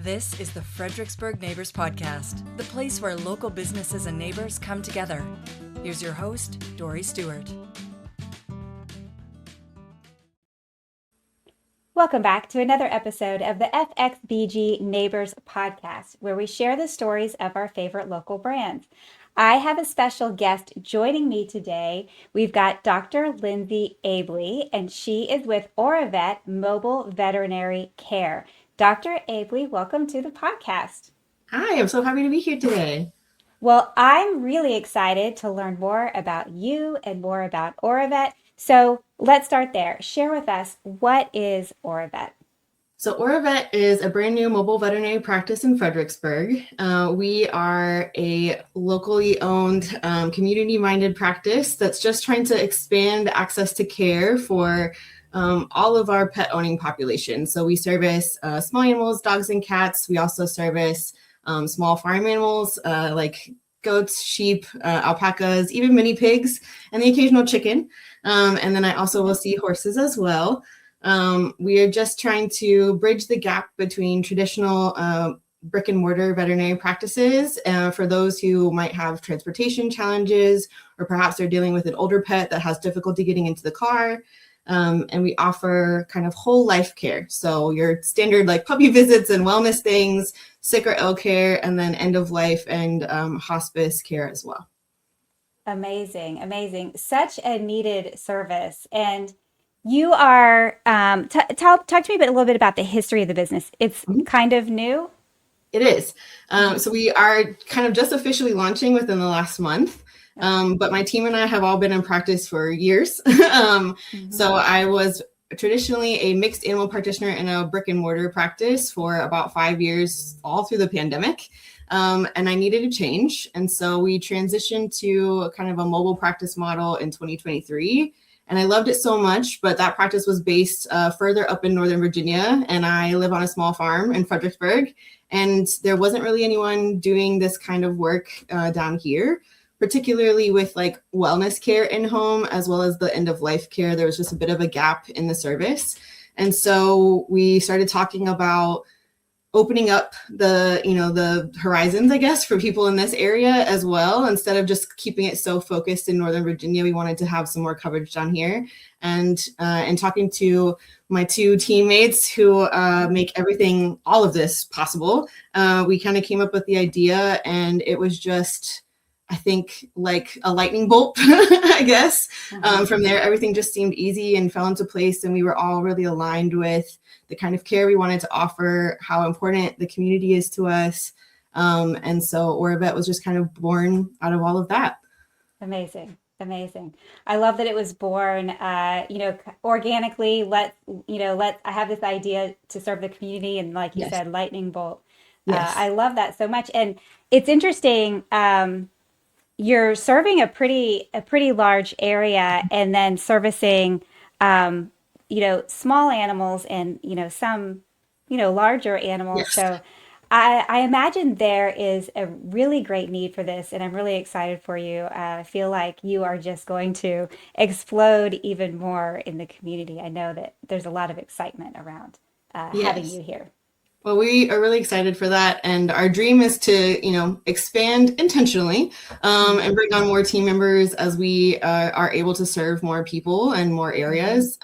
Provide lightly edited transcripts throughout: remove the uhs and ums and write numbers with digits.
This is the Fredericksburg Neighbors Podcast, the place where local businesses and neighbors come together. Here's your host, Dory Stewart. Welcome back to another episode of the FXBG Neighbors Podcast, where we share the stories of our favorite local brands. I have a special guest joining me today. We've got Dr. Lindsey Aebli, and she is with Auravet Mobile Veterinary Care. Dr. Aebli, welcome to the podcast. Hi, I'm so happy to be here today. Well, I'm really excited to learn more about you and more about Auravet. So let's start there. Share with us, what is Auravet? So Auravet is a brand new mobile veterinary practice in Fredericksburg. We are a locally owned, community-minded practice that's just trying to expand access to care for all of our pet owning population. So we service small animals, dogs and cats. We also service small farm animals like goats, sheep, alpacas, even mini pigs, and the occasional chicken. And then I also will see horses as well. We are just trying to bridge the gap between traditional brick and mortar veterinary practices for those who might have transportation challenges, or perhaps they're dealing with an older pet that has difficulty getting into the car. And we offer kind of whole life care. So your standard like puppy visits and wellness things, sick or ill care, and then end of life and hospice care as well. Amazing, amazing. Such a needed service. And you are, talk to me a little bit about the history of the business. It's kind of new. It is. So we are kind of just officially launching within the last month. But my team and I have all been in practice for years. So I was traditionally a mixed animal practitioner in a brick and mortar practice for about 5 years, all through the pandemic. And I needed a change. And so we transitioned to kind of a mobile practice model in 2023. And I loved it so much, but that practice was based further up in Northern Virginia. And I live on a small farm in Fredericksburg. And there wasn't really anyone doing this kind of work down here, particularly with like wellness care in home, as well as the end of life care. There was just a bit of a gap in the service. And so we started talking about opening up the horizons, I guess, for people in this area as well. Instead of just keeping it so focused in Northern Virginia, we wanted to have some more coverage down here. And talking to my two teammates who make everything, all of this possible, we kind of came up with the idea, and it was just, I think, like a lightning bolt, I guess. From there, everything just seemed easy and fell into place. And we were all really aligned with the kind of care we wanted to offer, how important the community is to us. And so Auravet was just kind of born out of all of that. Amazing. Amazing. I love that it was born, organically. I have this idea to serve the community, and like you said, lightning bolt. Yes. I love that so much. And it's interesting. You're serving a pretty large area, and then servicing, small animals and, some, larger animals. Yes. So I imagine there is a really great need for this, and I'm really excited for you. I feel like you are just going to explode even more in the community. I know that there's a lot of excitement around having you here. Well, we are really excited for that. And our dream is to, expand intentionally and bring on more team members as we are able to serve more people and more areas.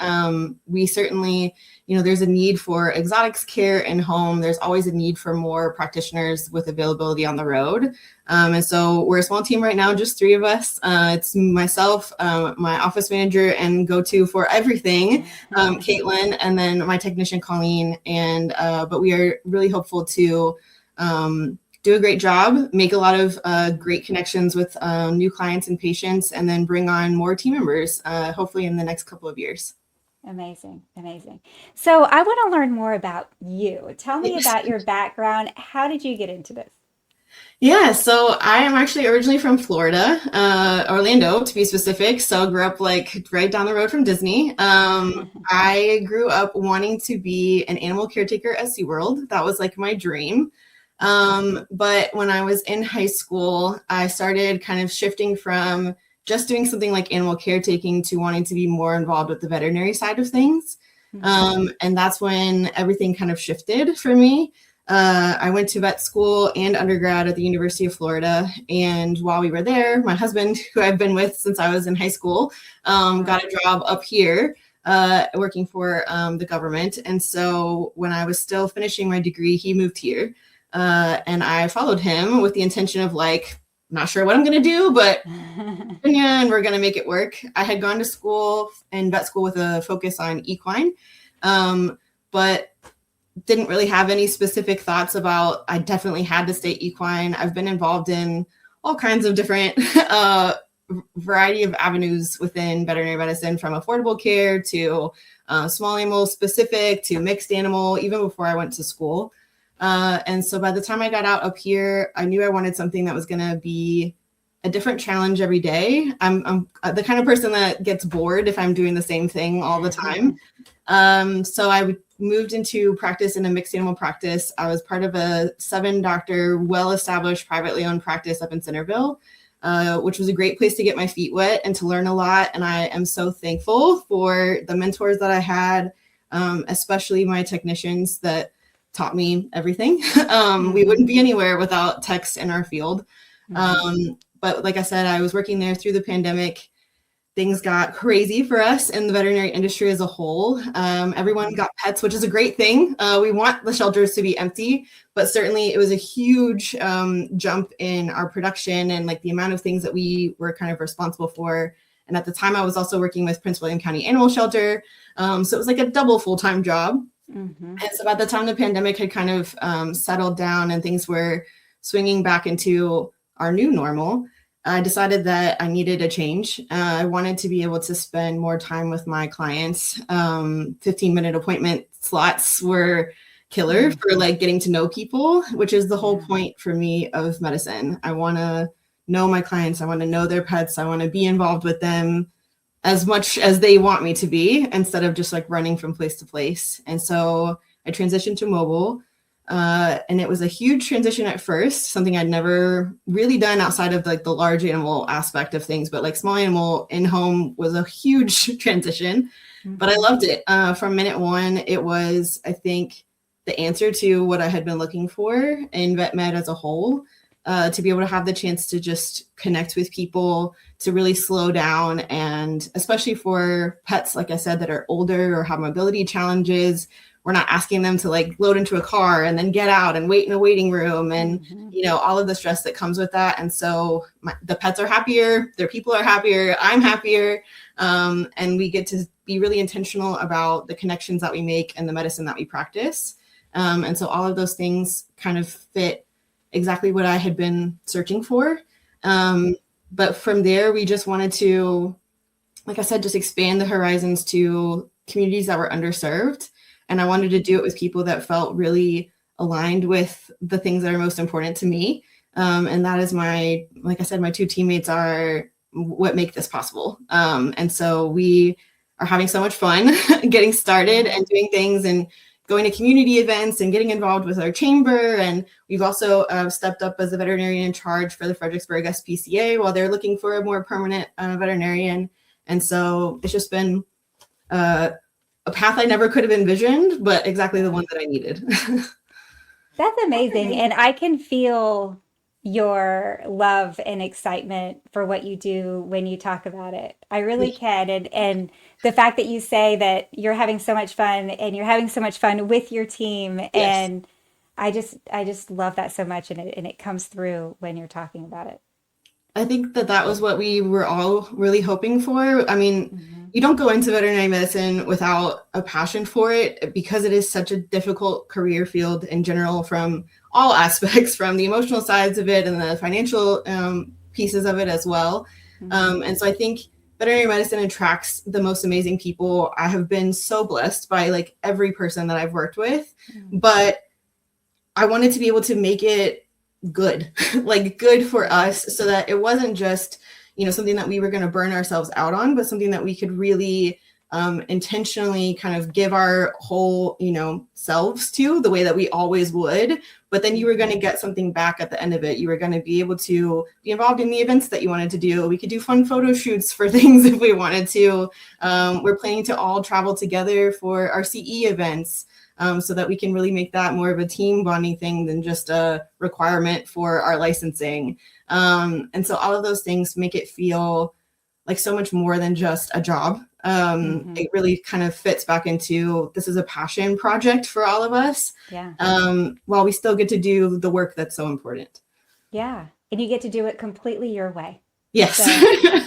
We certainly, there's a need for exotics care in home. There's always a need for more practitioners with availability on the road. And so we're a small team right now, just 3 of us. It's myself, my office manager and go-to for everything, Caitlin, and then my technician, Colleen. But we are really hopeful to do a great job, make a lot of great connections with new clients and patients, and then bring on more team members, hopefully in the next couple of years. Amazing. Amazing. So I want to learn more about you. Tell me about your background. How did you get into this? Yeah, so I am actually originally from Florida, Orlando to be specific. So I grew up like right down the road from Disney. I grew up wanting to be an animal caretaker at SeaWorld. That was like my dream. But when I was in high school, I started kind of shifting from just doing something like animal caretaking to wanting to be more involved with the veterinary side of things. And that's when everything kind of shifted for me. I went to vet school and undergrad at the University of Florida. And while we were there, my husband, who I've been with since I was in high school, got a job up here working for the government. And so when I was still finishing my degree, he moved here. And I followed him with the intention of like, not sure what I'm going to do, but and we're going to make it work. I had gone to school and vet school with a focus on equine, but didn't really have any specific thoughts about, I definitely had to stay equine. I've been involved in all kinds of different variety of avenues within veterinary medicine, from affordable care to small animal specific to mixed animal, even before I went to school. And so by the time I got out up here, I knew I wanted something that was going to be a different challenge every day. I'm the kind of person that gets bored if I'm doing the same thing all the time. So I moved into practice in a mixed animal practice. I was part of a 7-doctor, well-established, privately owned practice up in Centerville, which was a great place to get my feet wet and to learn a lot. And I am so thankful for the mentors that I had, especially my technicians that taught me everything. We wouldn't be anywhere without techs in our field. But like I said, I was working there through the pandemic. Things got crazy for us in the veterinary industry as a whole. Everyone got pets, which is a great thing. We want the shelters to be empty, but certainly it was a huge jump in our production and like the amount of things that we were kind of responsible for. And at the time I was also working with Prince William County Animal Shelter. So it was like a double full-time job. And so by the time the pandemic had kind of settled down and things were swinging back into our new normal, I decided that I needed a change. I wanted to be able to spend more time with my clients. 15-minute appointment slots were killer for like getting to know people, which is the whole point for me of medicine. I want to know my clients. I want to know their pets. I want to be involved with them as much as they want me to be, instead of just like running from place to place. And so I transitioned to mobile. And it was a huge transition at first, something I'd never really done outside of like the large animal aspect of things, but like small animal in home was a huge transition, but I loved it. From minute one, it was, I think, the answer to what I had been looking for in vet med as a whole, to be able to have the chance to just connect with people, to really slow down. And especially for pets, like I said, that are older or have mobility challenges, we're not asking them to like load into a car and then get out and wait in a waiting room and, you know, all of the stress that comes with that. And so the pets are happier, their people are happier, I'm happier. And we get to be really intentional about the connections that we make and the medicine that we practice. And so all of those things kind of fit exactly what I had been searching for. But from there, we just wanted to, like I said, just expand the horizons to communities that were underserved. And I wanted to do it with people that felt really aligned with the things that are most important to me. And that is like I said, my 2 teammates are what make this possible. And so we are having so much fun getting started and doing things and going to community events and getting involved with our chamber. And we've also stepped up as a veterinarian in charge for the Fredericksburg SPCA while they're looking for a more permanent veterinarian. And so it's just been a path I never could have envisioned, but exactly the one that I needed. That's amazing. And I can feel your love and excitement for what you do when you talk about it. I really can. And the fact that you say that you're having so much fun and you're having so much fun with your team. Yes. And I just love that so much. And it comes through when you're talking about it. I think that was what we were all really hoping for. I mean, you don't go into veterinary medicine without a passion for it, because it is such a difficult career field in general, from all aspects, from the emotional sides of it and the financial pieces of it as well. And so I think veterinary medicine attracts the most amazing people. I have been so blessed by like every person that I've worked with, but I wanted to be able to make it good, like good for us, so that it wasn't just, you know, something that we were going to burn ourselves out on, but something that we could really intentionally kind of give our whole, selves to the way that we always would. But then you were going to get something back at the end of it. You were going to be able to be involved in the events that you wanted to do. We could do fun photo shoots for things if we wanted to. We're planning to all travel together for our CE events, so that we can really make that more of a team bonding thing than just a requirement for our licensing. And so all of those things make it feel like so much more than just a job. It really kind of fits back into, this is a passion project for all of us. Yeah. While we still get to do the work that's so important. Yeah. And you get to do it completely your way. Yes.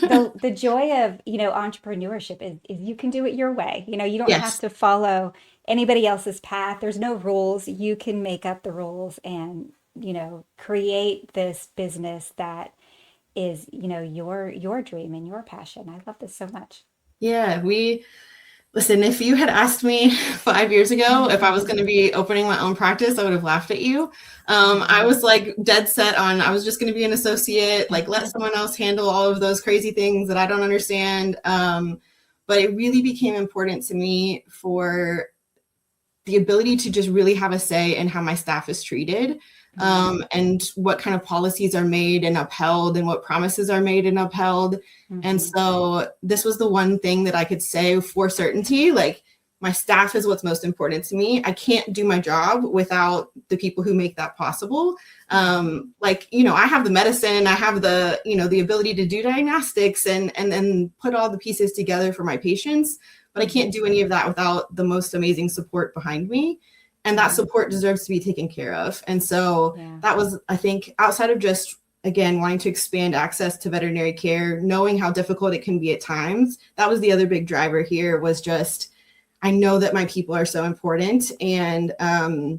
So the joy of, entrepreneurship is you can do it your way. You don't Yes. have to follow anybody else's path. There's no rules. You can make up the rules and, create this business that is, your dream and your passion. I love this so much. Yeah, listen, if you had asked me 5 years ago if I was going to be opening my own practice, I would have laughed at you. I was like dead set on, I was just going to be an associate, like let someone else handle all of those crazy things that I don't understand. But it really became important to me for the ability to just really have a say in how my staff is treated. And what kind of policies are made and upheld and what promises are made and upheld. And so this was the one thing that I could say for certainty, like my staff is what's most important to me. I can't do my job without the people who make that possible. I have the medicine, I have the, the ability to do diagnostics and then put all the pieces together for my patients, but I can't do any of that without the most amazing support behind me. And that support deserves to be taken care of. And so that was, I think, outside of just, again, wanting to expand access to veterinary care, knowing how difficult it can be at times, that was the other big driver here, was just, I know that my people are so important. And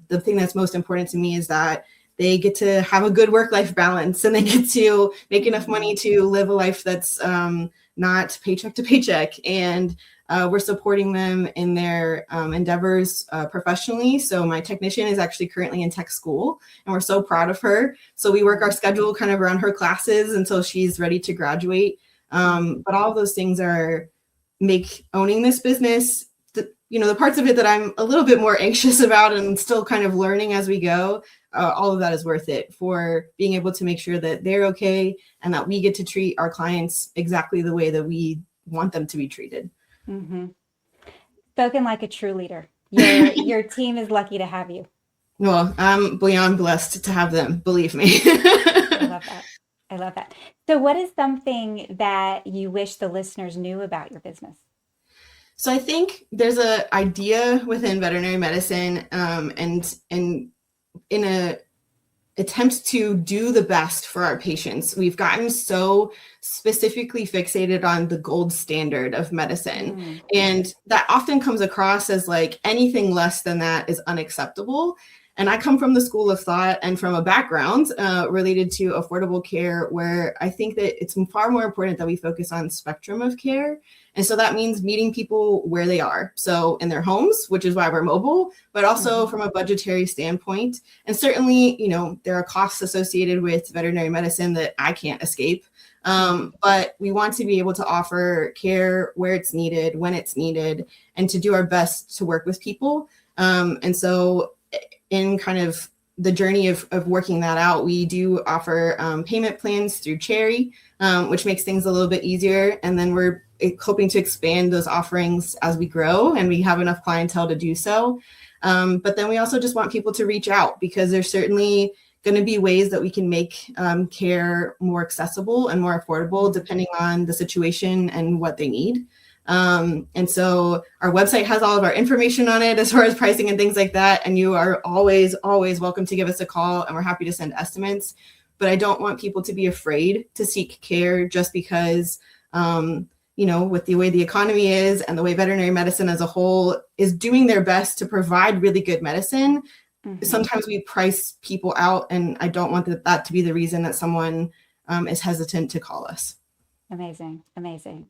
the thing that's most important to me is that they get to have a good work-life balance and they get to make enough money to live a life that's not paycheck to paycheck. And we're supporting them in their endeavors professionally. So my technician is actually currently in tech school and we're so proud of her. So we work our schedule kind of around her classes until she's ready to graduate. But all of those things make owning this business, the parts of it that I'm a little bit more anxious about and still kind of learning as we go, all of that is worth it for being able to make sure that they're okay and that we get to treat our clients exactly the way that we want them to be treated. Spoken like a true leader. Your team is lucky to have you. Well, I'm beyond blessed to have them, believe me. I love that. So what is something that you wish the listeners knew about your business? So I think there's an idea within veterinary medicine and in a attempt to do the best for our patients. We've gotten so specifically fixated on the gold standard of medicine. And that often comes across as like anything less than that is unacceptable. And I come from the school of thought and from a background related to affordable care, where I think that it's far more important that we focus on spectrum of care. And so that means meeting people where they are. So in their homes, which is why we're mobile, but also from a budgetary standpoint. And certainly, there are costs associated with veterinary medicine that I can't escape. But we want to be able to offer care where it's needed, when it's needed, and to do our best to work with people. And so in kind of the journey of working that out, we do offer payment plans through Cherry, which makes things a little bit easier. And then we're hoping to expand those offerings as we grow and we have enough clientele to do so. But then we also just want people to reach out, because there's certainly going to be ways that we can make care more accessible and more affordable depending on the situation and what they need. And so our website has all of our information on it as far as pricing and things like that. And you are always, always welcome to give us a call, and we're happy to send estimates. But I don't want people to be afraid to seek care just because, with the way the economy is and the way veterinary medicine as a whole is doing their best to provide really good medicine. Sometimes we price people out, and I don't want that to be the reason that someone is hesitant to call us. Amazing. Amazing.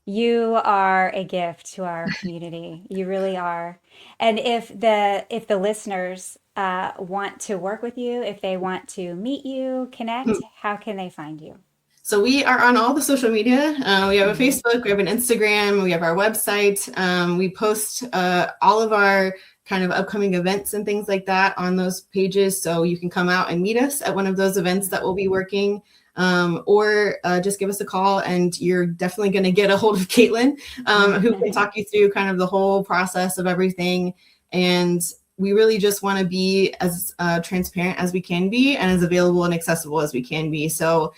You are a gift to our community. You really are. And if the listeners want to work with you, if they want to meet you, connect, how can they find you? So we are on all the social media. We have a Facebook, we have an Instagram, we have our website. We post all of our kind of upcoming events and things like that on those pages. So you can come out and meet us at one of those events that we'll be working, or just give us a call, and you're definitely going to get a hold of Caitlin, who can talk you through kind of the whole process of everything. And we really just want to be as transparent as we can be and as available and accessible as we can be. So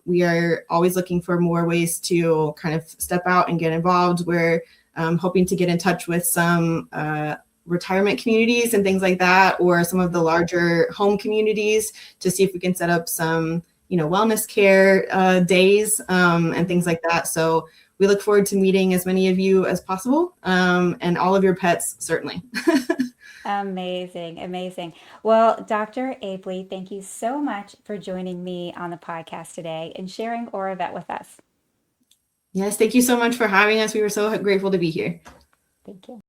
we are always looking for more ways to kind of step out and get involved. We're hoping to get in touch with some retirement communities and things like that, or some of the larger home communities, to see if we can set up some, wellness care days and things like that. So we look forward to meeting as many of you as possible, and all of your pets, certainly. Amazing. Amazing. Well, Dr. Aebli, thank you so much for joining me on the podcast today and sharing Auravet with us. Yes, thank you so much for having us. We were so grateful to be here. Thank you.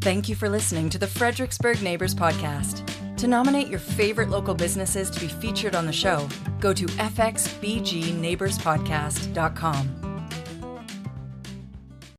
Thank you for listening to the Fredericksburg Neighbors Podcast. To nominate your favorite local businesses to be featured on the show, go to fxbgneighborspodcast.com.